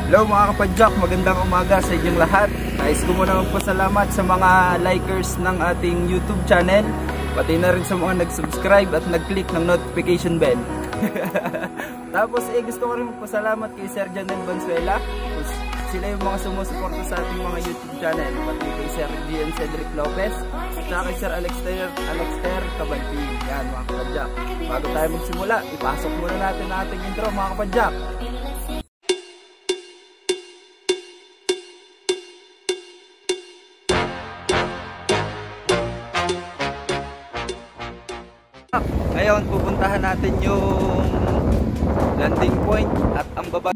Hello mga kapadyak, magandang umaga sa inyong lahat. Nais ko muna magpasalamat sa mga likers ng ating YouTube channel, pati na rin sa mga nag-subscribe at nag-click ng notification bell. Tapos gusto ko rin magpasalamat kay Sir Janel Bansuela. Sila yung mga sumusuporta sa ating mga YouTube channel, pati kay Sir Gian Cedric Lopez at saka kay Sir Alexter Cabanti. Yan mga kapadyak. Bago tayo magsimula, ipasok muna natin ang ating intro mga kapadyak. Ngayon pupuntahan natin yung landing point at ang baba.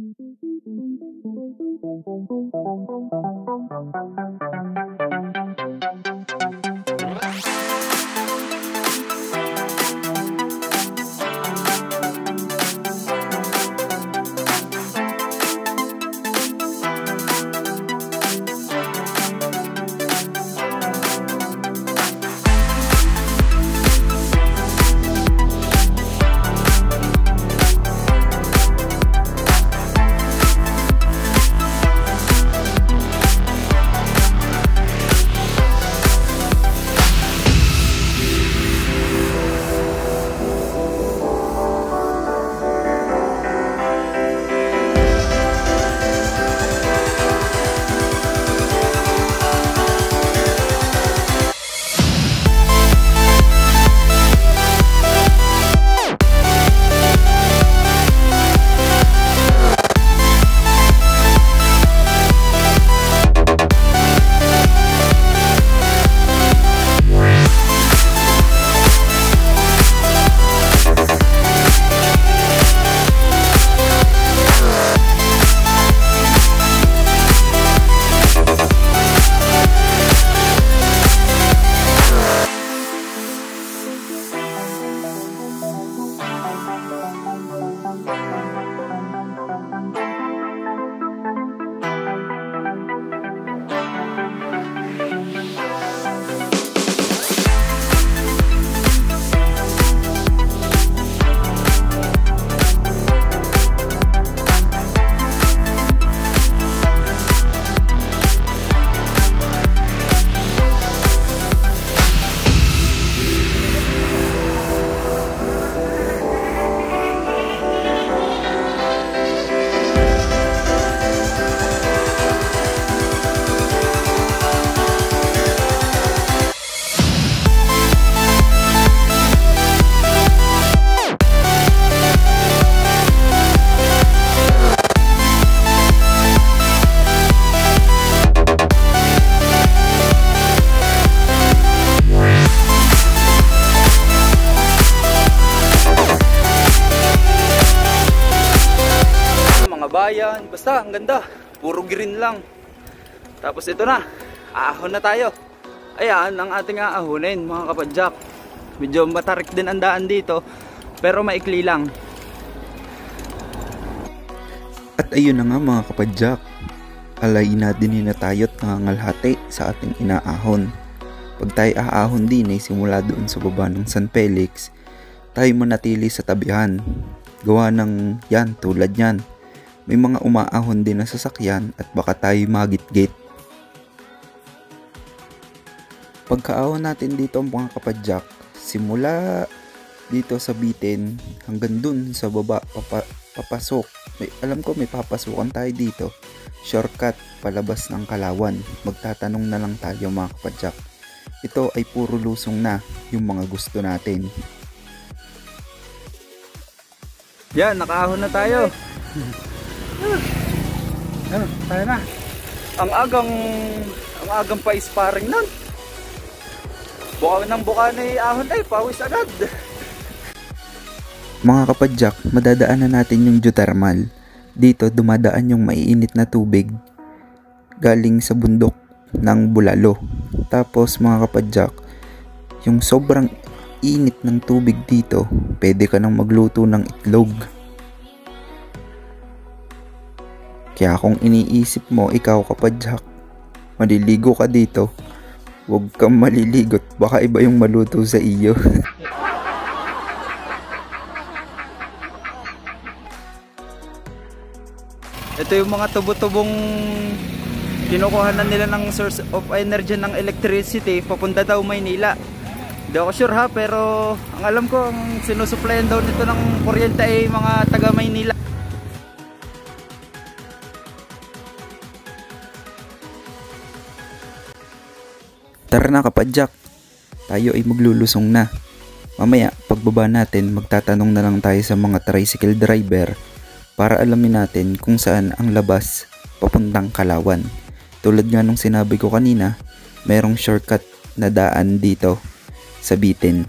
Bayan, basta ang ganda, puro green lang. Tapos ito na, ahon na tayo. Ayan ang ating aahonin mga kapadyak. Medyo matarik din ang daan dito, pero maikli lang. At ayun na nga mga kapadyak, alay na din na tayo't nangangalhati sa ating inaahon. Pag tayo aahon din ay simula doon sa baba ng San Felix, tayo manatili sa tabihan. Gawa ng yan, tulad yan. May mga umaahon din na sasakyan at baka tayo magit-gate. Pagkaahon natin dito mga kapadyak, simula dito sa bitin hanggang dun sa baba papasok. Alam ko may papasukan tayo dito. Shortcut palabas ng Kalawan. Magtatanong na lang tayo mga kapadyak. Ito ay puro lusong na yung mga gusto natin. Yan, nakaahon na tayo. Tayo na. Ang agang pa-sparring nun. Buka ng buka na ahon ay pawis agad. Mga kapadyak, madadaanan natin yung geothermal. Dito dumadaan yung maiinit na tubig galing sa bundok ng Bulalo. Tapos mga kapadyak, yung sobrang init ng tubig dito, pwede ka nang magluto ng itlog. Kaya kung iniisip mo, ikaw kapadyak, maliligo ka dito, huwag kang maliligot, baka iba yung maluto sa iyo. Ito yung mga tubo-tubong kinukuhanan nila ng source of energy ng electricity papunta daw Maynila. Hindi ako sure ha, pero ang alam ko ang sinusuplayan daw nito ng kuryente ay mga taga Maynila. Tara na kapadyak, tayo ay maglulusong na. Mamaya pagbaba natin magtatanong na lang tayo sa mga tricycle driver para alamin natin kung saan ang labas papuntang Kalawan. Tulad nga nung sinabi ko kanina, merong shortcut na daan dito sa Bitin.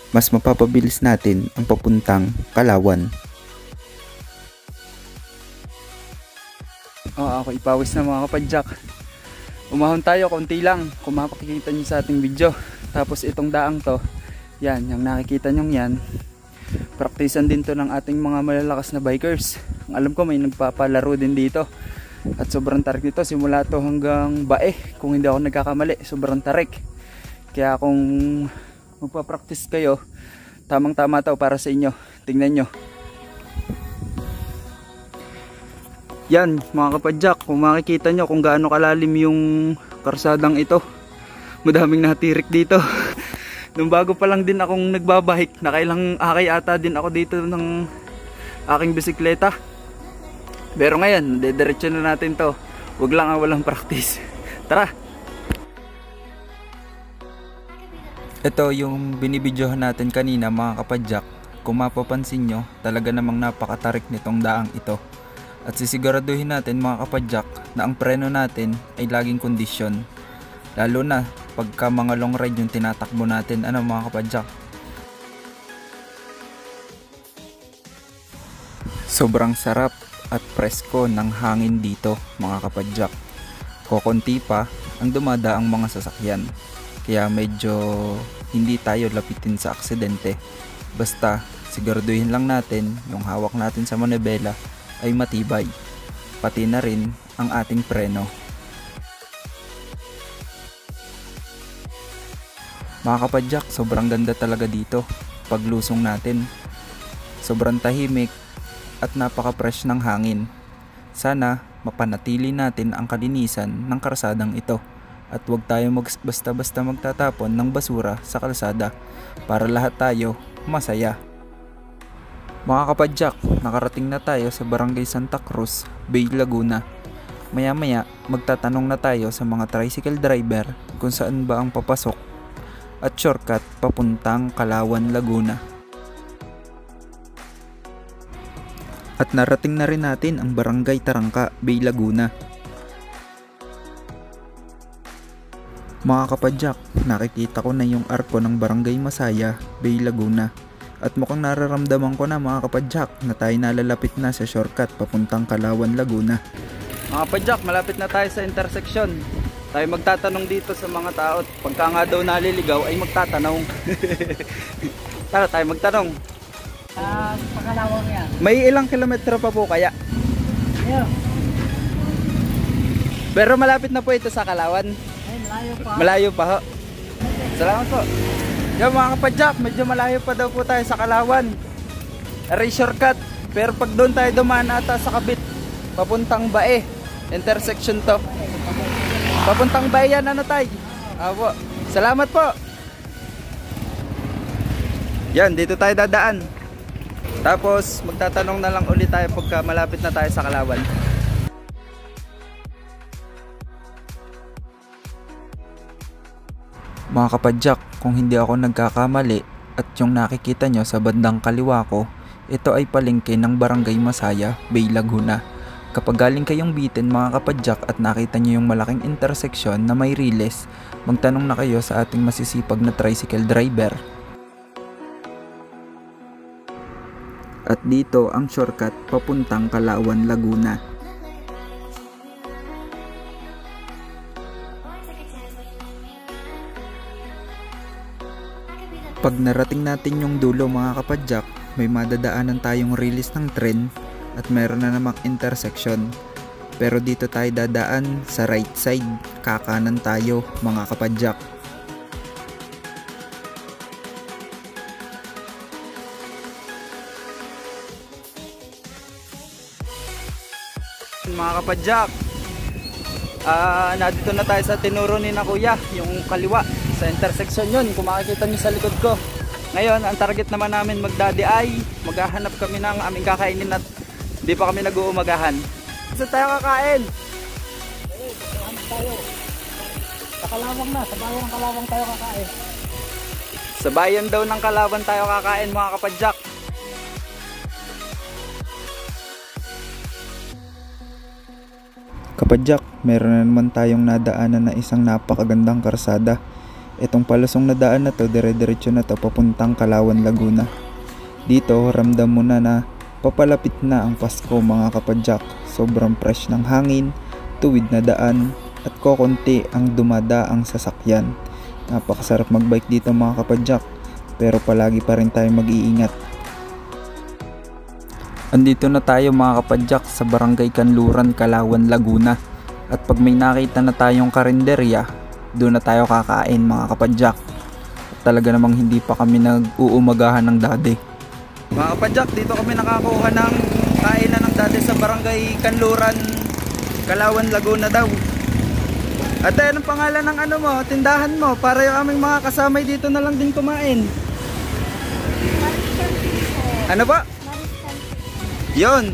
Mas mapapabilis natin ang papuntang Kalawan. Ako ipawis na mga kapadyak. Umahon tayo konti lang kung makikita nyo sa ating video. Tapos itong daang to, yan, yung nakikita nyo yan, praktisan din to ng ating mga malalakas na bikers. Ang alam ko may nagpapalaro din dito. At sobrang tarik nito, simula to hanggang Bae, kung hindi ako nagkakamali, sobrang tarik. Kaya kung magpa-practice kayo, tamang tama to para sa inyo. Tingnan nyo. Yan mga kapadyak, kung makikita nyo kung gaano kalalim yung karsadang ito, madaming natirik dito. Nung bago pa lang din akong nagbabike, nakailang akay ata din ako dito ng aking bisikleta. Pero ngayon, dediretso na natin to. Huwag lang walang practice. Tara! Ito yung binibidyohan natin kanina mga kapadyak. Kung mapapansin nyo, talaga namang napakatarik nitong daang ito. At sisiguraduhin natin mga kapadyak na ang preno natin ay laging kondisyon. Lalo na pagka mga long ride yung tinatakbo natin, ano mga kapadyak. Sobrang sarap at presko ng hangin dito mga kapadyak. Kokonti pa ang dumadaang mga sasakyan. Kaya medyo hindi tayo lapitin sa aksidente. Basta siguraduhin lang natin yung hawak natin sa manibela ay matibay. Pati na rin ang ating preno. Mga kapadyak, sobrang ganda talaga dito paglusong natin. Sobrang tahimik at napaka-fresh ng hangin. Sana mapanatili natin ang kalinisan ng karsadang ito at huwag tayo basta-basta magtatapon ng basura sa kalsada para lahat tayo masaya. Mga kapadyak, nakarating na tayo sa Barangay Santa Cruz, Bay, Laguna. Maya-maya magtatanong na tayo sa mga tricycle driver kung saan ba ang papasok at shortcut papuntang Kalawan, Laguna. At narating na rin natin ang Barangay Tarangka, Bay, Laguna. Mga kapadyak, nakikita ko na yung arko ng Barangay Masaya, Bay, Laguna. At mukhang nararamdaman ko na mga kapadyak na tayo nalalapit na sa shortcut papuntang Kalawan, Laguna. Mga kapadyak, malapit na tayo sa intersection. Tayo magtatanong dito sa mga tao. Pagka nga daw naliligaw ay magtatanong. Tara tayo magtanong. Pakalawang yan. May ilang kilometro pa po kaya? Yeah. Pero malapit na po ito sa Kalawan. Ay, malayo pa. Malayo pa ho. Salamat po. Yan mga kapadyak, medyo malayo pa daw po tayo sa Kalawan. Aray shortcut. Pero pag doon tayo dumaan ata sa kabit, papuntang Bae. Intersection to. Papuntang Bae yan, ano tayo? Apo. Salamat po. Yan, dito tayo dadaan. Tapos magtatanong na lang ulit tayo pagka malapit na tayo sa Kalawan. Mga kapadyak, kung hindi ako nagkakamali at yung nakikita nyo sa bandang kaliwa ko, ito ay palengke ng Barangay Masaya, Bay, Laguna. Kapag galing kayong Bitin mga kapadyak at nakita nyo yung malaking interseksyon na may riles, magtanong na kayo sa ating masisipag na tricycle driver. At dito ang shortcut papuntang Kalawan, Laguna. Pag narating natin yung dulo mga kapadyak, may madadaanan tayong release ng tren at meron na namang intersection. Pero dito tayo dadaan sa right side, kakanan tayo mga kapadyak. mga kapadyak, nandito na tayo sa tinuro ni na kuya, yung kaliwa sa intersection yun, kung makikita nyo sa likod ko. Ngayon ang target naman namin magdadi ay maghahanap kami ng aming kakainin at di pa kami nag-uumagahan. Saan tayo kakain? Tayo. Sa Kalawang na, sa bayan ng Kalawang tayo kakain. Sa bayan daw ng Kalawang tayo kakain mga kapadyak. Kapadyak, meron na naman tayong nadaanan na isang napakagandang karsada. Itong palusong na daan na to, dire-diretso na to papuntang Kalawan, Laguna. Dito, ramdam mo na papalapit na ang Pasko mga kapadyak. Sobrang fresh ng hangin, tuwid na daan, at kokonti ang dumadaang sasakyan. Napakasarap magbike dito mga kapadyak, pero palagi pa rin tayo mag-iingat. Andito na tayo mga kapadyak sa Barangay Kanluran, Kalawan, Laguna. At pag may nakita na tayong karinderya, doon na tayo kakain mga kapadyak. At talaga namang hindi pa kami nag-uumagahan ng dati. Mga kapadyak, dito kami nakakuha ng kainan ng dati sa Barangay Kanluran, Kalawan, Laguna daw. At anong pangalan ng ano mo, tindahan mo, para yung aming mga kasamay dito na lang din kumain. Ano ba? Yun.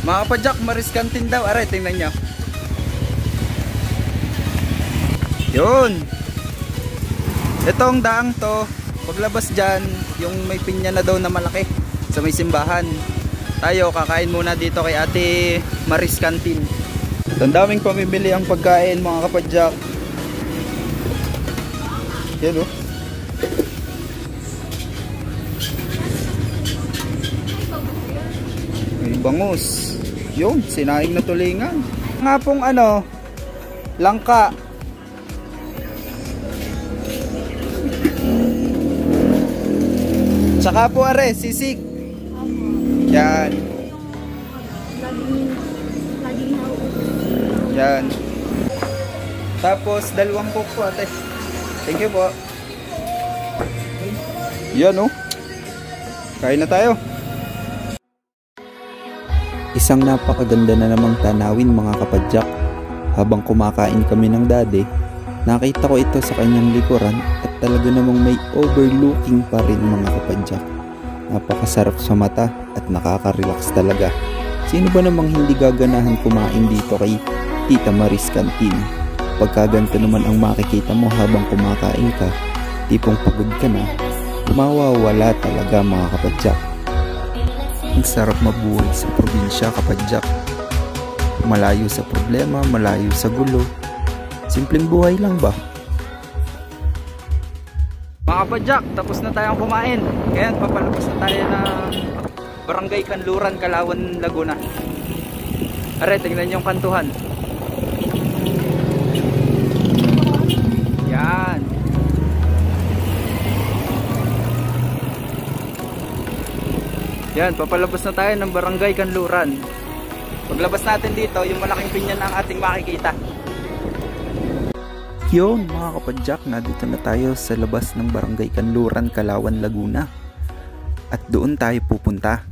Mga kapadyak, Maris Canteen daw. Aray, tingnan nyo. Yun. Itong daang to, paglabas dyan, yung may pinya na daw na malaki sa may simbahan. Tayo, kakain muna dito kay Ate Maris Canteen. Ang daming pamimili ang pagkain mga kapadyak. Yan oh. May bangus. Yun, sinaing na tulingan. Nga pong ano, langka. Tsaka po are, sisig. Yan. Yan. Tapos dalawang coke po ate. Thank you po. Yan oh. Kain na tayo. Isang napakaganda na namang tanawin mga kapadyak. Habang kumakain kami ng dade, nakita ko ito sa kanyang likuran at talaga namang may overlooking pa rin mga kapadyak. Napakasarap sa mata at nakaka-relax talaga. Sino ba namang hindi gaganahan kumain dito kay Tita Maris Canteen? Pagkaganto naman ang makikita mo habang kumakain ka, tipong pagod ka na, mawawala talaga mga kapadyak. Ang sarap mabuhay sa probinsya kapadyak. Malayo sa problema, malayo sa gulo. Simpleng buhay lang ba? Mga kapadyak, tapos na tayong kumain. Ngayon, papalabas na tayo ng Barangay Kanluran, Kalawan, Laguna. Are, tingnan yung kantuhan. Yan. Yan, papalabas na tayo ng Barangay Kanluran. Paglabas natin dito, yung malaking pinya na ang ating makikita. Yun mga kapadyak, nandito na tayo sa labas ng Barangay Kanluran, Kalawan, Laguna. At doon tayo pupunta.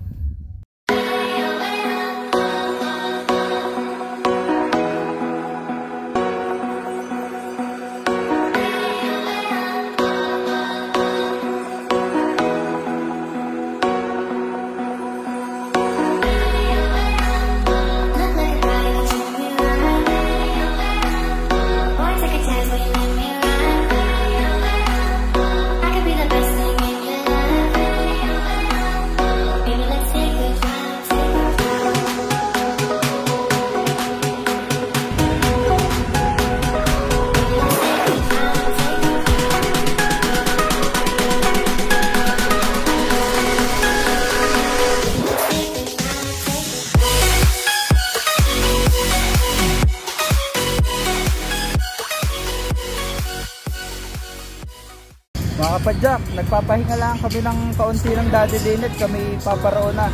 Mga kapadyak, nagpapahinga lang kami ng kaunti ng Daddy Dinit, kami paparoon na.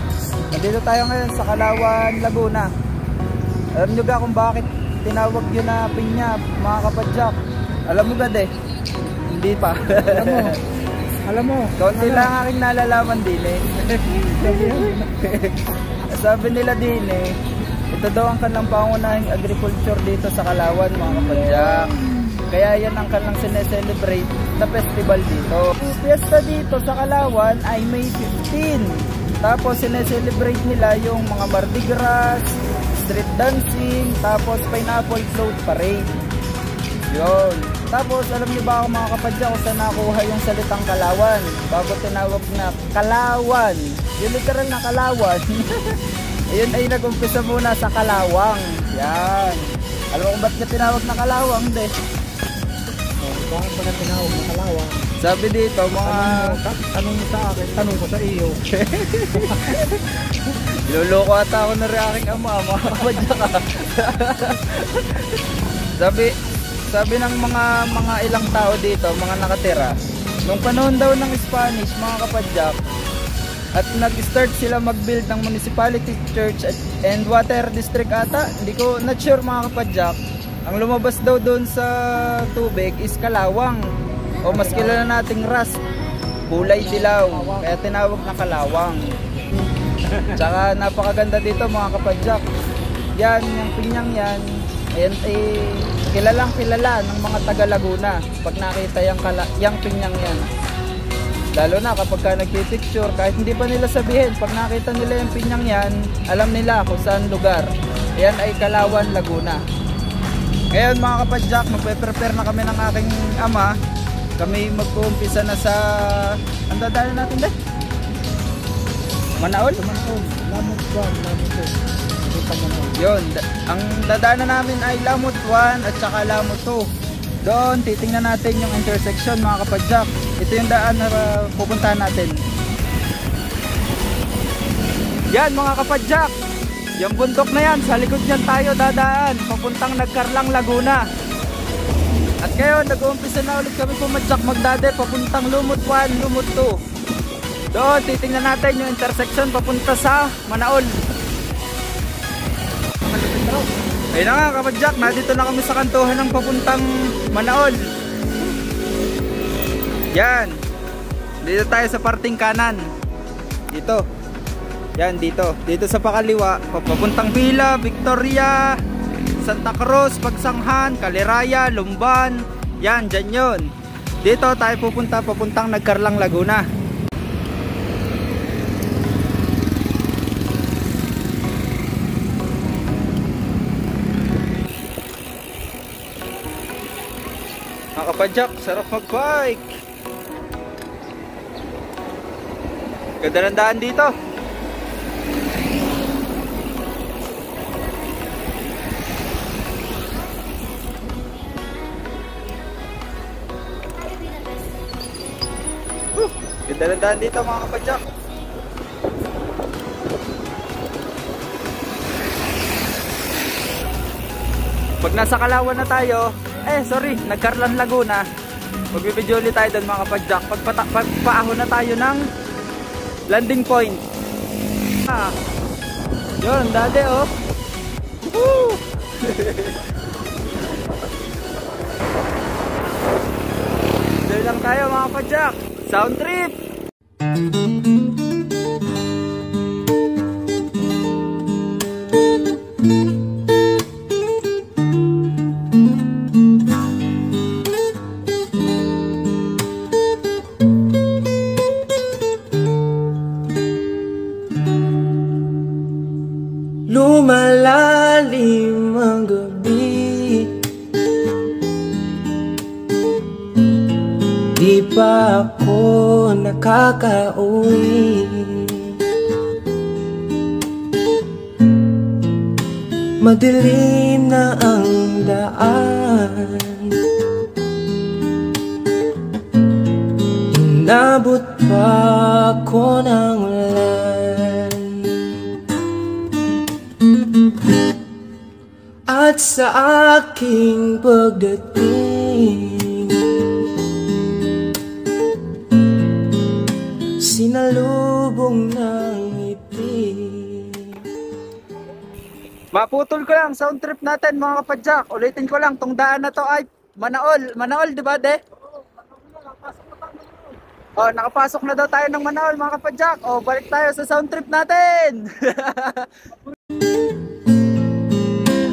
Nandito tayo ngayon sa Kalawan, Laguna. Alam nyo ga kung bakit tinawag yun na pinya, mga kapadyak? Alam mo ba de? Hindi pa. Alam mo. Kaunti lang aking nalalaman din eh. Sabi nila din eh, Ito daw ang kanilang pangunahing agriculture dito sa Kalawan, mga kapadyak. Kaya yan ang kanilang sineselebrate na festival dito. Ang fiesta dito sa Kalawan ay May 15. Tapos sineselebrate nila yung mga Mardi Gras, street dancing, tapos pineapple float parade. Yun. Tapos alam niyo ba mga kapadyak kung saan nakuha yung salitang Kalawan? Bago tinawag na Kalawan. Yung literal na Kalawan. Ayun ay nag-umpisa muna sa Kalawang. Yan. Alam mo kung ba't ka tinawag na Kalawang? Hindi. Bakit ba na tinawag na Kalawang? Sabi dito mga... Tanong mo sa akin, tanong ko sa iyo. Iloloko ata ako na rin aking ama, mga kapadyak ka. Sabi ng mga ilang tao dito, mga nakatira, nung panahon daw ng Spanish, mga kapadyak, at nag-start sila mag-build ng municipality church and water district ata, hindi ko not sure mga kapadyak. Ang lumabas daw doon sa tubig is Kalawang, o mas kilala nating Ras, kulay dilaw, kaya tinawag na Kalawang. Tsaka napakaganda dito mga kapadyak. Yan, yung pinyang yan, ayan, kilalang kilala ng mga taga Laguna pag nakita yung pinyang yan. Lalo na kapag ka nagpipicture, kahit hindi pa nila sabihin, pag nakita nila yung pinyang yan, alam nila kung saan lugar. Ayan ay Kalawan, Laguna. Ngayon mga kapadyak, magpe-prepare na kami ng aking ama. Kami mag-uumpisa na sa... Ang dadaanan natin dahil? Manaol? Manaol. Lamot 1, Lamot 2. Yun, ang dadaanan namin ay Lamot 1 at saka Lamot 2. Doon, titingnan natin yung intersection mga kapadyak. Ito yung daan na pupuntahan natin. Yan mga kapadyak. Yung bundok na yan, sa likod niyan tayo dadaan. Papuntang Nagkarlang, Laguna. At ngayon, nag-uumpisa na ulit kami pumadyak magdade. Papuntang Lumot 1, Lumot 2. Doon, titingnan natin yung intersection papunta sa Manaol. Ayun na nga kapadyak, nandito na kami sa kantuhan ng papuntang Manaol. Yan. Dito tayo sa parting kanan. Dito. Yan, dito. Dito sa pakaliwa, papuntang Villa, Victoria, Santa Cruz, Pagsanghan, Caliraya, Lumban. Yan, dyan yun. Dito tayo papuntang Nagkarlang, Laguna. Mga kapadyak, sarap mag-bike. Ganda ng daan dito. Ganda ng daan dito mga kapadyak. Pag nasa Kalawan na tayo, Nagkarlang, Laguna, magbibideo ulit tayo doon mga kapadyak. Pagpaahon na tayo ng landing point. Yun, dade oh. Woo! Doon lang tayo mga kapadyak. Sound trip! Lumalalim ang gabi, di pa ako nakakauwi. Madilim na ang daan, inabot pa ako ng ulan. At sa aking pagdating, sinalubong ng ngiti. Maputol ko lang sound trip natin mga kapadyak. Ulitin ko lang, tong daan na to ay Manaol. Manaol, di ba, de? Oh, nakapasok na daw tayo ng Manaol mga kapadyak. Oh, balik tayo sa sound trip natin.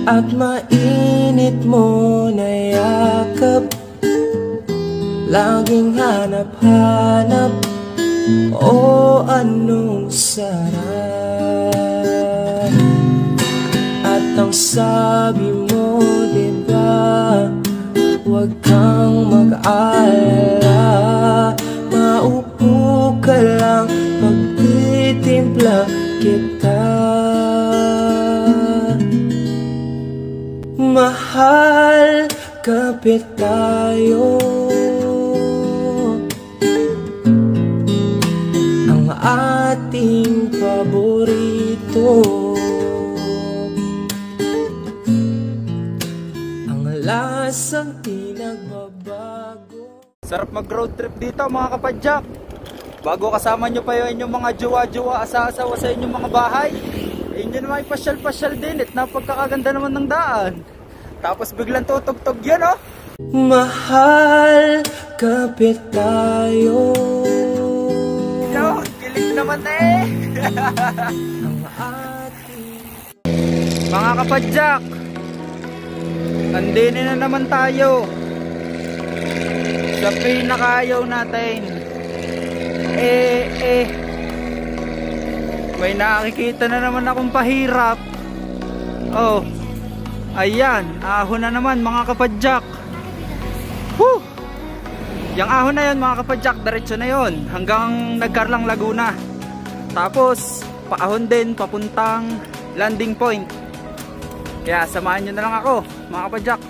at mainit mo na yakap. Laging hanap-hanap, o anong sarap. At ang sabi mo, diba, huwag kang mag-alala, maupo ka lang, pagtitimpla kita. Mahal, kapit tayo, ang ating paborito, ang lasang di nagbabago. Sarap mag-road trip dito mga kapadyak. Bago kasama nyo pa yun yung mga jowa-jowa, asa-asawa sa inyong mga bahay, yun yun naman pasyal-pasyal din at napagkakaganda naman ng daan. Tapos biglang tutugtog yun, oh. Mahal, kapit tayo. Yo, kilig naman eh. Ang ating Mga kapadyak, andinin na naman tayo sa pinakayaw natin. May nakikita na naman akong pahirap. Oh, ayan, ahon na naman mga kapadyak. Woo! Yang ahon na yun mga kapadyak, diretso na yun hanggang Nagkarlang, Laguna. Tapos paahon din papuntang landing point. Kaya samahan nyo na lang ako mga kapadyak.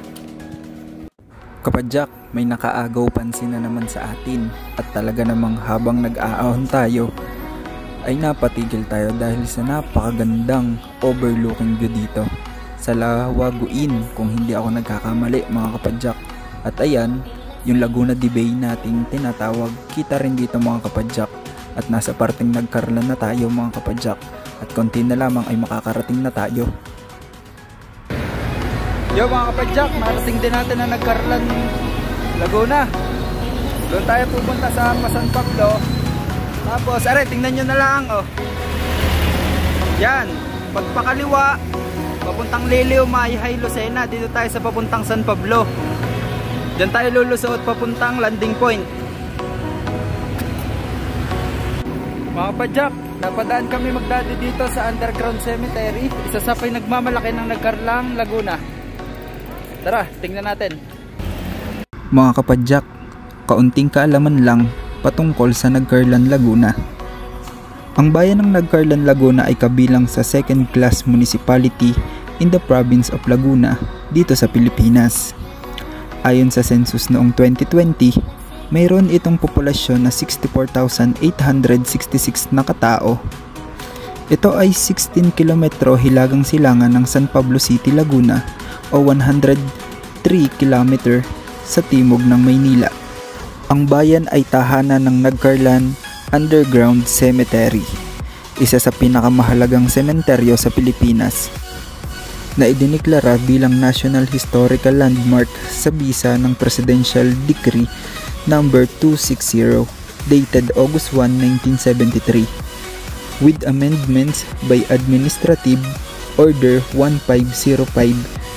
Kapadyak, may nakaagaw pansin na naman sa atin at talaga namang habang nag-aahon tayo ay napatigil tayo dahil sa napakagandang overlooking view dito sa Lawaguin kung hindi ako nagkakamali mga kapadyak. At ayan, yung Laguna de Bay nating tinatawag, kita rin dito mga kapadyak. At nasa parteng Nagkarlan na tayo mga kapadyak at konti na lamang ay makakarating na tayo. Yo mga kapadyak, marating din natin na Nagkarlan, Laguna. Doon tayo pupunta sa San Pablo. Tapos, are, tingnan nyo na lang, oh. Yan, pagpakaliwa, papuntang Liliw, Mayhay, Lucena. Dito tayo sa papuntang San Pablo. Diyan tayo lulusot papuntang landing point. Mga kapadyak, napadaan kami magdadi dito sa underground cemetery. Isa sa pinagmamalaki ng Nagkarlang, Laguna. Tara, tingnan natin. Mga kapadyak, kaunting kaalaman lang patungkol sa Nagkarlan, Laguna. Ang bayan ng Nagkarlan, Laguna ay kabilang sa second class municipality in the province of Laguna dito sa Pilipinas. Ayon sa census noong 2020, mayroon itong populasyon na 64,866 na katao. Ito ay 16 kilometro hilagang silangan ng San Pablo City, Laguna o 103 kilometer sa timog ng Maynila. Ang bayan ay tahanan ng Nagkarlan Underground Cemetery, isa sa pinakamahalagang sementeryo sa Pilipinas, na idiniklara bilang National Historical Landmark sa bisa ng Presidential Decree number 260 dated August 1, 1973 with amendments by Administrative Order 1505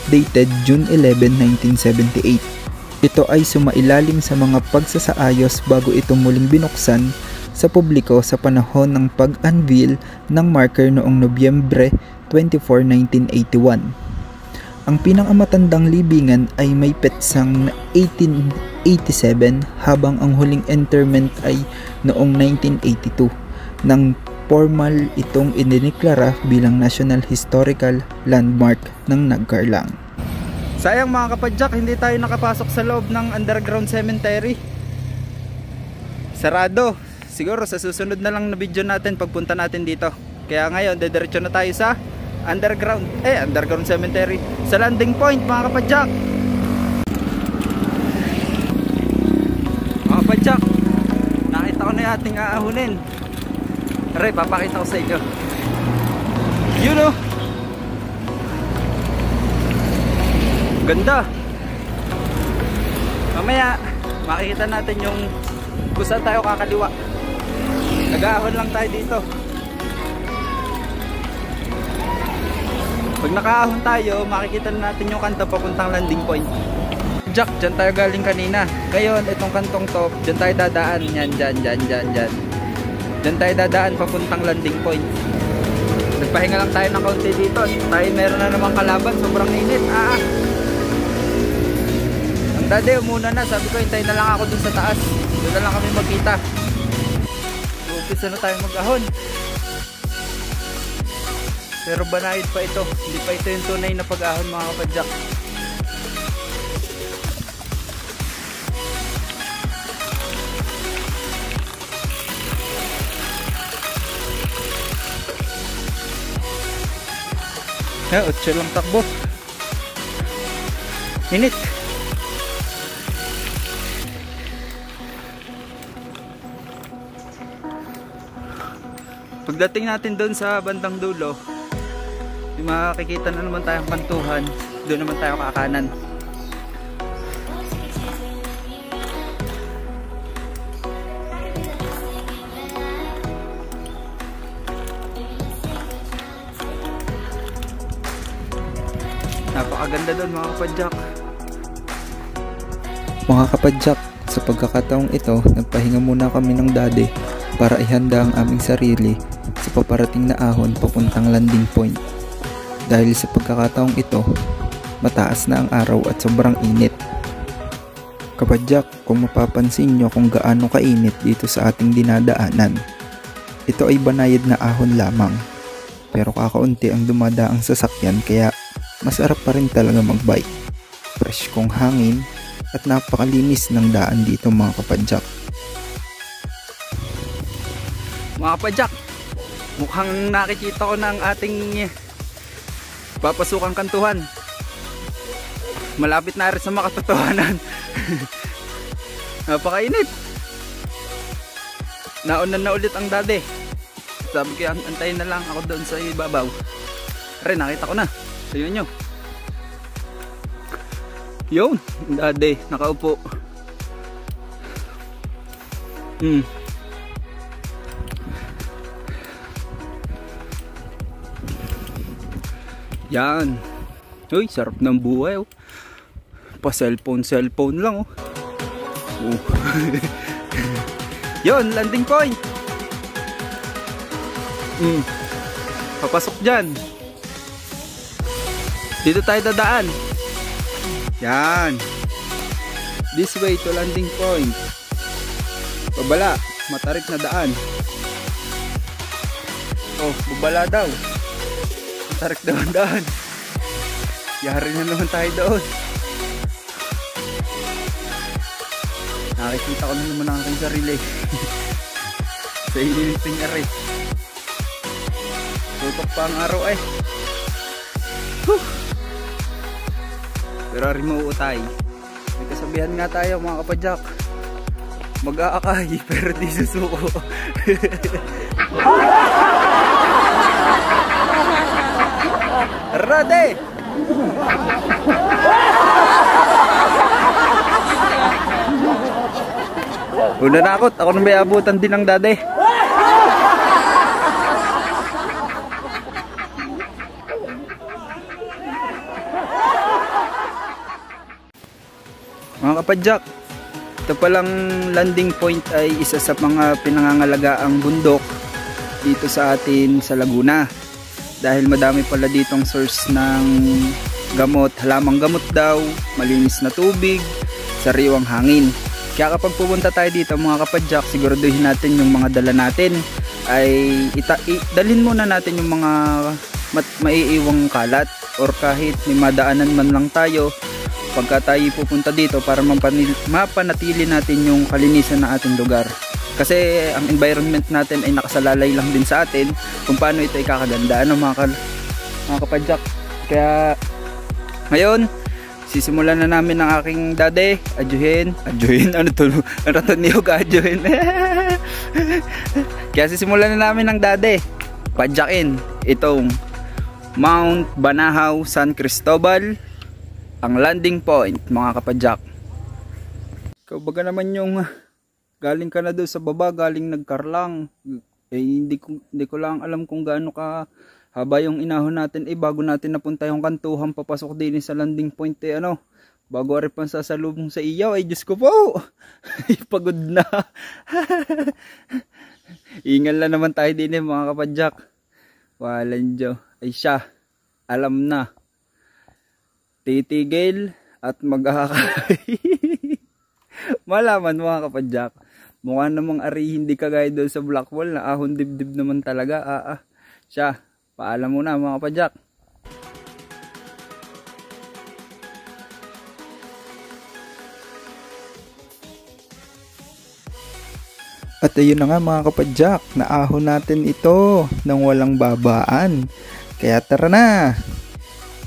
dated June 11, 1978. Ito ay sumailalim sa mga pagsasaayos bago ito muling binuksan sa publiko sa panahon ng pag-unveil ng marker noong Nobyembre 24, 1981. Ang pinakamatandang libingan ay may petsang 1887 habang ang huling interment ay noong 1982 nang formal itong idiniklara bilang National Historical Landmark ng Nagkarlan. Sayang mga kapadyak, hindi tayo nakapasok sa loob ng underground cemetery. Sarado. Siguro sa susunod na lang na video natin pagpunta natin dito. Kaya ngayon, dediretso na tayo sa underground cemetery. Sa landing point mga kapadyak. Mga kapadyak, nakita ko na yung ating aahunin. Aray, papakita ko sa inyo. Yun o. Ganda. Mamaya makikita natin yung kung saan tayo kakaliwa. Nag-aahon lang tayo dito. Pag nakaahon tayo, makikita na natin yung kanto papuntang landing point. Jack, dyan tayo galing kanina. Ngayon, itong kantong to, dyan tayo dadaan. Yan, dyan. Dyan tayo dadaan papuntang landing point. Nagpahinga lang tayo ng kaunti dito. Tayo meron na namang kalaban, sobrang init. Ang dade, umuna na. Sabi ko, hintayin na lang ako dun sa taas. Doon na lang kami magkita. Umpisa na tayo mag-ahon. Pero banayad pa ito. Hindi pa ito yung tunay na pag-ahon, mga kapadyak. Yeah, 8 lang takbo. Init. Pagdating natin doon sa bandang dulo, makikita na naman tayong kantuhan. Doon naman tayo kakanan. Napakaganda doon, mga kapadyak. Mga kapadyak, sa pagkakataong ito, nagpahinga muna kami ng dade para ihanda ang aming sarili sa paparating na ahon papuntang landing point. Dahil sa pagkakataong ito, mataas na ang araw at sobrang init. Kapadyak, kung mapapansin nyo kung gaano kainit dito sa ating dinadaanan, ito ay banayad na ahon lamang. Pero kakaunti ang dumadaang sasakyan kaya masarap pa rin talaga magbike. Fresh kong hangin at napakalinis ng daan dito, mga kapadyak. Mga kapadyak, mukhang nakikita ko ng ating papasukang kantuhan. Malapit na rin sa makatotohanan. Napakainit. Naunan na ulit ang dade. Sabi ko, antayin na lang ako doon sa ibabaw. Re, nakita ko na. Sayo nyo. Yun, dade, nakaupo. Yan. Uy, sarap ng buhay, oh. Pa cellphone lang, oh. Yun, landing point. Papasok dyan. Dito tayo dadaan. Yan. This way to landing point. Babala, matarik na daan. Oh, babala daw. Matarik daw ang daan. Yari na naman tayo doon. Nakikita ko na naman ang aking sarili. Sa inilinting aray. Tutok pa ang araw eh. Pero rin mauutay. May kasabihan nga tayo, mga kapadyak. Mag-aakay pero di susuko. Rade! Una na ako nang may abutan din ng dade. Mga kapadyak, ito palang landing point ay isa sa mga pinangangalagaang bundok dito sa atin sa Laguna. Dahil madami pala ditong source ng gamot, halamang gamot daw, malinis na tubig, sariwang hangin. Kaya kapag pupunta tayo dito, mga kapadyak, siguraduhin natin yung mga dala natin ay dalhin muna natin yung mga maiiwang kalat, or kahit may madaanan man lang tayo pagka tayo pupunta dito para mapanatili natin yung kalinisan ng ating lugar. Kasi ang environment natin ay nakasalalay lang din sa atin kung paano ito ay kakaganda, ano mga kapadyak. Kaya ngayon sisimulan na namin ang aking dade. Adyuhin, ano to? Ano to niyog, adyuhin. Kaya sisimulan na namin ang dade. Padyakin itong Mount Banahaw, San Cristobal, ang landing point, mga kapadyak. Ikaw baga naman yung galing ka na doon sa baba, galing nagkarlang. Eh, hindi ko lang alam kung gaano ka Haba yung inahon natin bago natin napunta yung kantuhan papasok din sa landing point bago ari pang sasalubong sa iyaw Diyos ko po. Pagod na. Ingal na naman tayo din mga kapadyak. Walang Diyo. Ay siya. Alam na. Titigil at mag-ahakay. Malaman mga kapadyak. Mukha namang ari hindi kagaya doon sa Blackwall na ahon dibdib naman talaga. Siya. Paalam muna mga kapadyak. At ayun na nga mga kapadyak, naahon natin ito ng walang babaan. Kaya tara na!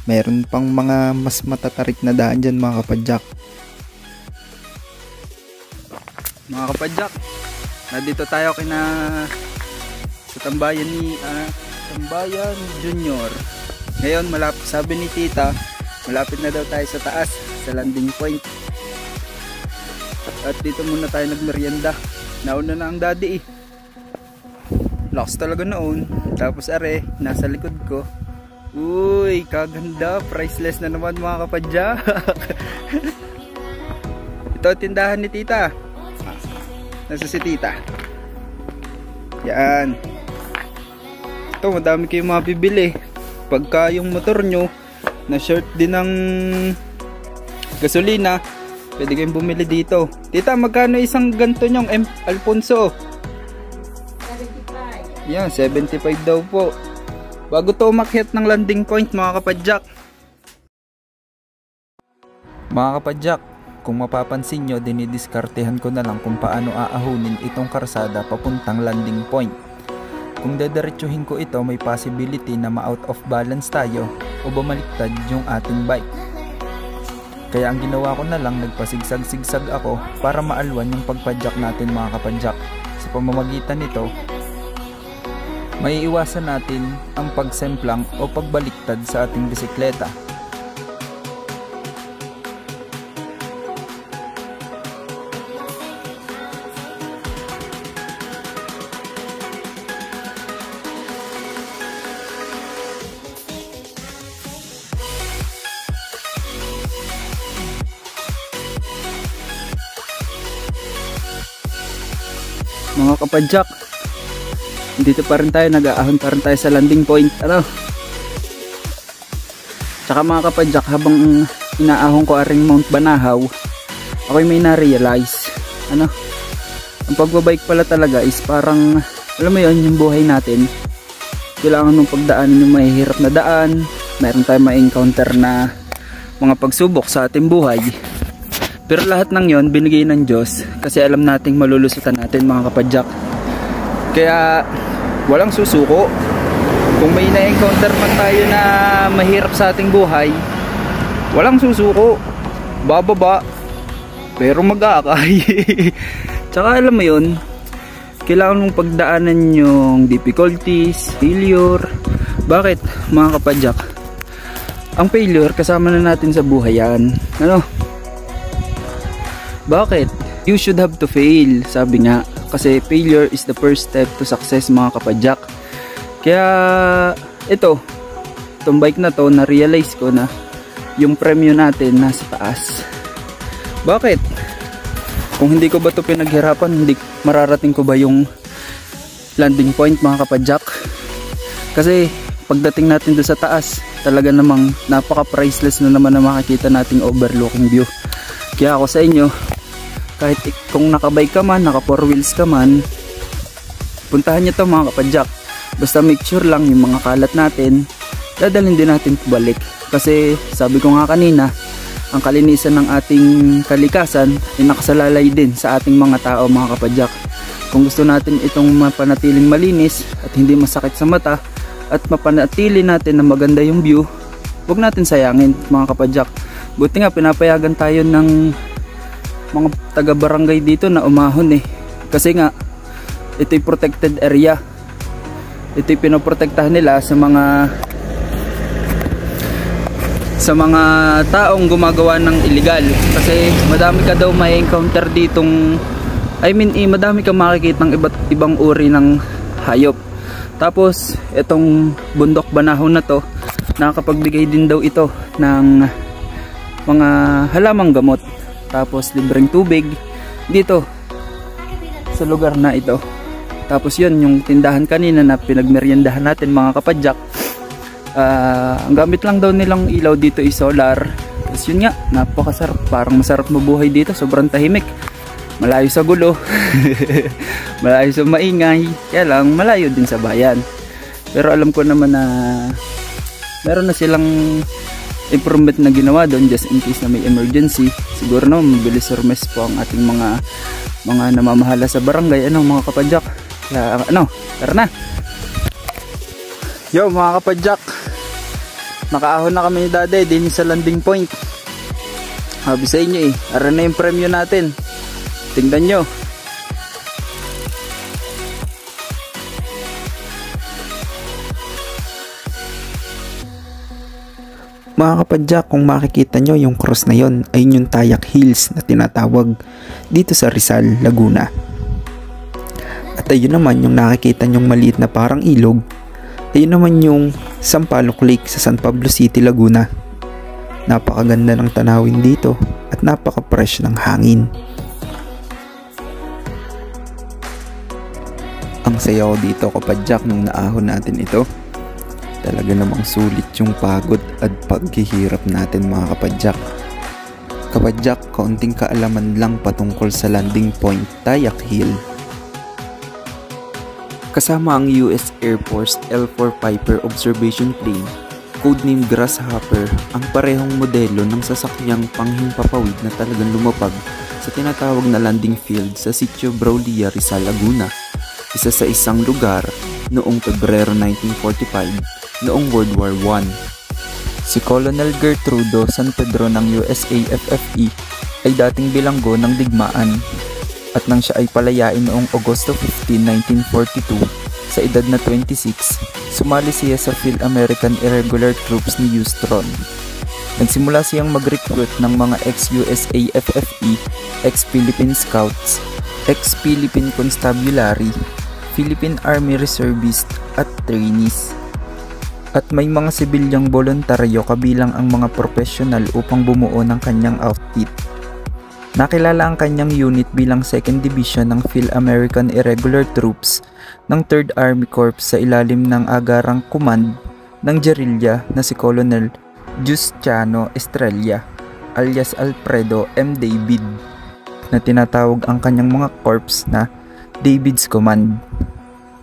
Meron pang mga mas matatarik na daan dyan mga kapadyak. Mga kapadyak, nandito tayo sa tambayan ni Tambayan Junior. Ngayon sabi ni tita, malapit na daw tayo sa taas, sa landing point. At dito muna tayo nagmerienda. Nauna na ang daddy Lakas talaga noon. Tapos nasa likod ko. Uy, kaganda. Priceless na naman mga kapadyak. Ito tindahan ni tita. Nasa si tita. Yan. Ito madami kayong mabibili. Pagka yung motor nyo na short din ng gasolina, pwede kayong bumili dito. Tita, magkano isang ganto nyong Alfonso? 75. Yan, 75 daw po. Bago to umakyat ng landing point mga kapadyak. Mga kapadyak, kung mapapansin nyo, dinidiskartehan ko na lang kung paano aahunin itong karsada papuntang landing point. Kung dadiretsuhin ko ito, may possibility na ma-out of balance tayo o bumaliktad yung ating bike. Kaya ang ginawa ko na lang, nagpasigsag-sigsag ako para maalwan yung pagpadyak natin mga kapadyak. Sa pamamagitan nito, may iwasan natin ang pagsemplang o pagbaliktad sa ating bisikleta. Mga kapadyak, dito pa rin tayo, nag-aahon pa rin tayo sa landing point. Tsaka mga kapadyak, habang inaahon ko aring Mount Banahaw, ako'y may na-realize. Ang pagbabike pala talaga is parang, alam mo yun, yung buhay natin. Kailangan nung pagdaanin yung mahihirap na daan. Mayroon tayong ma-encounter na mga pagsubok sa ating buhay. Pero lahat ng yon binigay ng Diyos kasi alam nating malulusutan natin mga kapadyak. Kaya walang susuko. Kung may na-encounter man tayo na mahirap sa ating buhay, walang susuko. Bababa, pero mag-aakay. Tsaka alam mo yun, kailangan mong pagdaanan yung difficulties, failure. Bakit mga kapadyak? Ang failure kasama na natin sa buhay yan. Bakit? You should have to fail, sabi nga. Kasi failure is the first step to success mga kapadyak. Kaya itong bike na to, na-realize ko na yung premyo natin nasa taas. Bakit? Kung hindi ko ba to pinaghirapan, hindi mararating ko ba yung landing point mga kapadyak? Kasi pagdating natin doon sa taas, talaga namang napaka-priceless na naman na makikita nating overlooking view. Kaya ako sa inyo, kahit kung nakabike ka man, naka 4 wheels ka man, puntahan nyo to mga kapadyak. Basta make sure lang yung mga kalat natin, dadalhin din natin pabalik. Kasi sabi ko nga kanina, ang kalinisan ng ating kalikasan ay nakasalalay din sa ating mga tao mga kapadyak. Kung gusto natin itong mapanatiling malinis at hindi masakit sa mata, at mapanatili natin na maganda yung view, huwag natin sayangin mga kapadyak. Buti nga pinapayagan tayo ng mga taga-barangay dito na umahon kasi nga ito'y protected area. Ito'y pinoprotektahan nila sa mga taong gumagawa ng illegal. Kasi madami ka daw may encounter ditong, madami kang makikita ng iba't ibang uri ng hayop. Tapos itong bundok banahon na to, nakakapagbigay din daw ito ng mga halamang gamot. Tapos libreng tubig dito sa lugar na ito. Tapos yun, yung tindahan kanina na pinagmeryendahan natin mga kapadyak, ang gamit lang daw nilang ilaw dito is solar. Tapos yun nga, napakasarap, parang masarap mabuhay dito, sobrang tahimik, malayo sa gulo malayo sa maingay, kaya lang malayo din sa bayan. Pero alam ko naman na meron na silang improvement na ginawa doon just in case na may emergency. Siguro naman mabilis surmes po ang ating mga namamahala sa barangay, mga kapadyak. Kaya tara na. Yo mga kapadyak, nakaahon na kami ni Daday din sa landing point. Sabi sa inyo ara na yung premyo natin, tingnan nyo. Mga kapadyak, kung makikita nyo yung cross na yon, ay yung Tayak Hills na tinatawag dito sa Rizal, Laguna. At ayun naman yung nakikita nyong maliit na parang ilog, ayun naman yung Sampaloc Lake sa San Pablo City, Laguna. Napakaganda ng tanawin dito at napaka-fresh ng hangin. Ang sayaw dito kapadyak nung naahon natin ito. Talaga namang sulit yung pagod at paghihirap natin mga kapadyak. Kapadyak, kaunting kaalaman lang patungkol sa landing point Tayak Hill. Kasama ang US Air Force L-4 Piper Observation Plane, codename Grasshopper, ang parehong modelo ng sasakyang panghimpapawid na talagang lumapag sa tinatawag na landing field sa Sitio Braulia, Rizal, Laguna. Isa sa isang lugar noong Pebrero 1945 noong World War I. Si Colonel Gertrudo San Pedro ng USAFFE ay dating bilanggo ng digmaan, at nang siya ay palayain noong Agosto 15, 1942 sa edad na 26, sumali siya sa Phil-American Irregular Troops ni Houston. Nagsimula siyang mag-recruit ng mga ex-USAFFE, ex-Philippine Scouts, ex-Philippine Constabulary, Philippine Army Reservist at trainees. At may mga sibilyang voluntaryo kabilang ang mga profesional upang bumuo ng kanyang outfit. Nakilala ang kanyang unit bilang 2nd Division ng Phil-American Irregular Troops ng 3rd Army Corps sa ilalim ng agarang command ng gerilya na si Colonel Giustiano Estrella alias Alfredo M. David, na tinatawag ang kanyang mga corps na David's Command.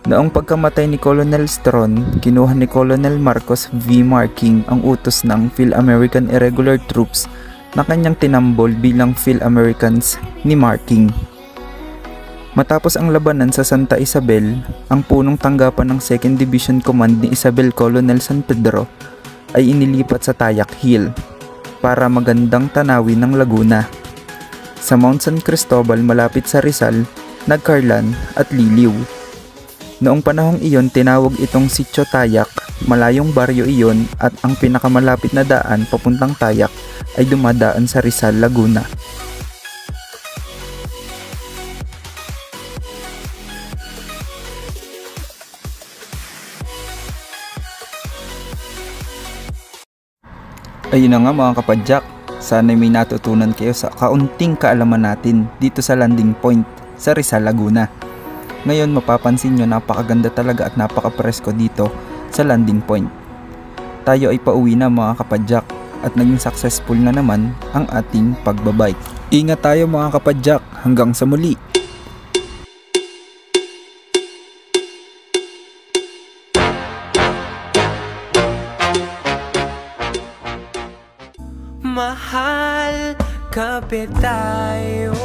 Noong pagkamatay ni Colonel Stron, kinuha ni Colonel Marcos V. Marking ang utos ng Phil-American Irregular Troops na kanyang tinambol bilang Phil-Americans ni Marking. Matapos ang labanan sa Santa Isabel, ang punong tanggapan ng 2nd Division Command ni Isabel Colonel San Pedro ay inilipat sa Tayak Hill para magandang tanawin ng Laguna. Sa Mount San Cristobal malapit sa Rizal, Nagcarlan at Liliw. Noong panahong iyon, tinawag itong Sitio Tayak, malayong baryo iyon, at ang pinakamalapit na daan papuntang Tayak ay dumadaan sa Rizal, Laguna. Ayun na nga mga kapadyak, sana may natutunan kayo sa kaunting kaalaman natin dito sa landing point sa Rizal, Laguna. Ngayon mapapansin nyo, napakaganda talaga at napaka-presko dito sa landing point. Tayo ay pauwi na mga kapadyak at naging successful na naman ang ating pagbabike. Ingat tayo mga kapadyak, hanggang sa muli! Mahal, kapit tayo.